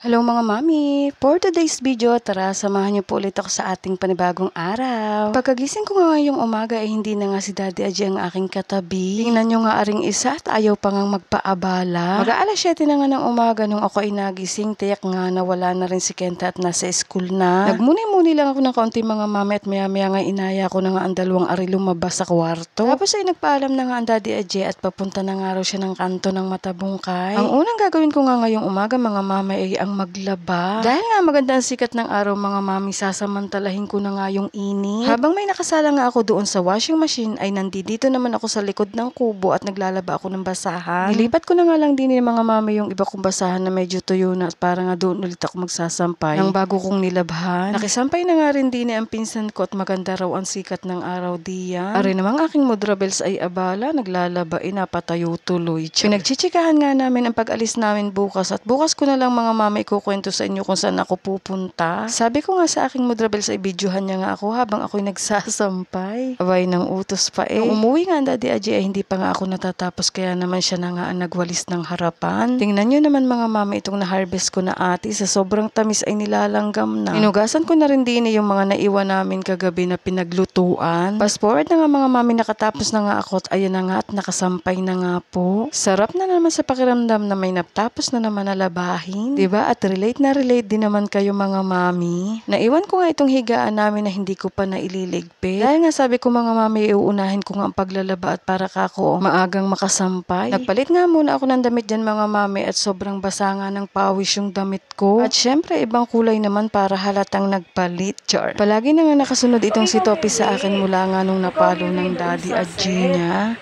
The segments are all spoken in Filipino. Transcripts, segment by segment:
Hello mga mami! For today's video, tara samahan niyo po ulit ako sa ating panibagong araw. Pagkagising ko nga ngayong umaga ay hindi na nga si Daddy Aji ang aking katabi. Tingnan niyo nga aring isa at ayaw pa ngang magpaabala. Mag-aalas 7 na nga ng umaga nung ako ay nagising, tiyak nga na wala na rin si Kenta at nasa school na. Nagmuni-muni lang ako ng kaunti mga mami at maya-maya nga inaya ko na nga ang dalawang ari lumabas sa kwarto. Tapos ay nagpaalam na nga ang Daddy Aji at papunta na nga raw siya ng kanto ng Matabungkay. Ang unang gagawin ko nga ngayong umaga mga mami ay ang maglaba. Dahil nga maganda ang sikat ng araw mga mami, sasamantalahin ko na nga yung init. Habang may nakasala nga ako doon sa washing machine ay nandito naman ako sa likod ng kubo at naglalaba ako ng basahan. Nilipat ko na nga lang din mga mami yung iba kong basahan na medyo tuyo na at para nga doon ulit ako magsasampay ng bago kong nilabhan. Nakisampay na nga rin din ang pinsan ko at maganda raw ang sikat ng araw diyan. Ari namang aking mudrabels ay abala, naglalaba napatayo tuloy. Pinagchichikahan nga namin ang pag-alis namin bukas at bukas ko na lang mga mami ikukwento sa inyo kung saan ako pupunta. Sabi ko nga sa aking mudrabels ay videohan niya nga ako habang ako'y nagsasampay. Abay ng utos pa Nung umuwi nga ang Daddy Aji ay hindi pa nga ako natatapos kaya naman siya na nga ang nagwalis ng harapan. Tingnan nyo naman mga mama itong na-harvest ko na ati sa sobrang tamis ay nilalanggam na. Inugasan ko na rin din yung mga naiwan namin kagabi na pinaglutuan. Fast forward na nga mga mami, nakatapos na nga ako at ayan na nga at nakasampay na nga po. Sarap na naman sa pakiramdam na may natapos na naman na labahin. Diba? At relate na relate din naman kayo mga mami. Naiwan ko nga itong higaan namin na hindi ko pa naililigpit. Dahil nga sabi ko mga mami, iuunahin ko nga ang paglalaba at para kako maagang makasampay. Nagpalit nga muna ako ng damit dyan mga mami at sobrang basa nga ng pawis yung damit ko. At syempre ibang kulay naman para halatang nagpalit. Char. Palagi na nga nakasunod itong si Topi sa akin mula nga nung napalo ng Daddy Aji niya.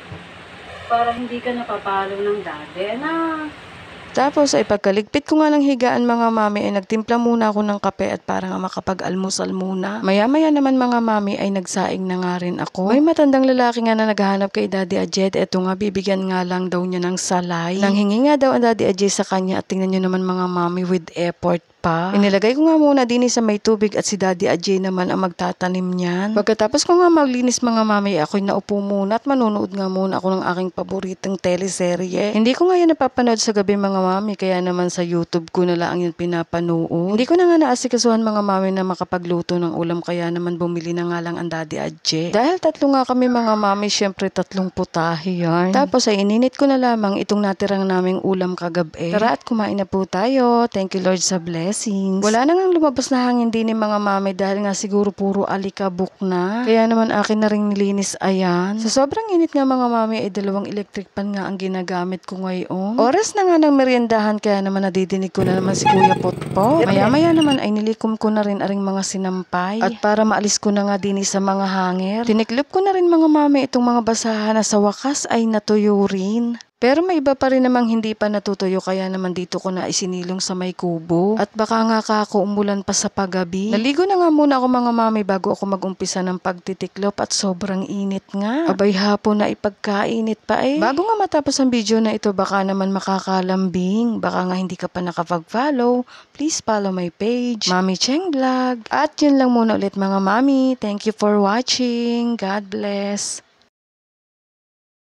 Para hindi ka napapalo ng daddy na. Tapos ay pagkaligpit ko nga ng higaan mga mami ay nagtimpla muna ako ng kape at para nga makapag-almusal muna. Maya-maya naman mga mami ay nagsaing na nga rin ako. May matandang lalaki nga na naghahanap kay Daddy Aji. Eto nga bibigyan nga lang daw niya ng salay. Nanghingi nga daw ang Daddy Aji sa kanya at tingnan nyo naman mga mami with effort pa. Inilagay ko nga muna din sa may tubig at si Daddy Aji naman ang magtatanim niyan. Pagkatapos ko nga maglinis mga mami, ako'y naupo muna at manunood nga muna ako ng aking paboritong teleserye. Hindi ko nga yan napapanood sa gabi mga mami, kaya naman sa YouTube ko na lang yan pinapanood. Hindi ko na nga naasikasuhan mga mami na makapagluto ng ulam kaya naman bumili na nga lang ang Daddy Aji. Dahil tatlo nga kami mga mami, syempre tatlong putahe yan. Tapos ay ininit ko na lamang itong natirang naming ulam kagabi. Tara at kumain na po tayo. Thank you Lord sa blessings. Wala na nga lumabas na hangin din ni mga mami dahil nga siguro puro alikabok na. Kaya naman akin na rin nilinis ayan. Sa sobrang init nga mga mami ay 2 electric pan nga ang ginagamit ko ngayon. Oras na nga ng meriendahan kaya naman nadidinig ko na naman si Kuya Potpo. Maya-maya naman ay nilikom ko na rin aring mga sinampay. At para maalis ko na nga din sa mga hanger, tiniklop ko na rin mga mami itong mga basahan na sa wakas ay natuyo rin. Pero may iba pa rin namang hindi pa natutuyo kaya naman dito ko na isinilong sa may kubo. At baka nga kako umulan pa sa paggabi. Naligo na nga muna ako mga mami bago ako mag-umpisa ng pagtitiklop at sobrang init nga. Abay hapon na ipagkainit pa Bago nga matapos ang video na ito baka naman makakalambing. Baka nga hindi ka pa nakapag-follow. Please follow my page, Mami Cheng Vlog. At yun lang muna ulit mga mami. Thank you for watching. God bless.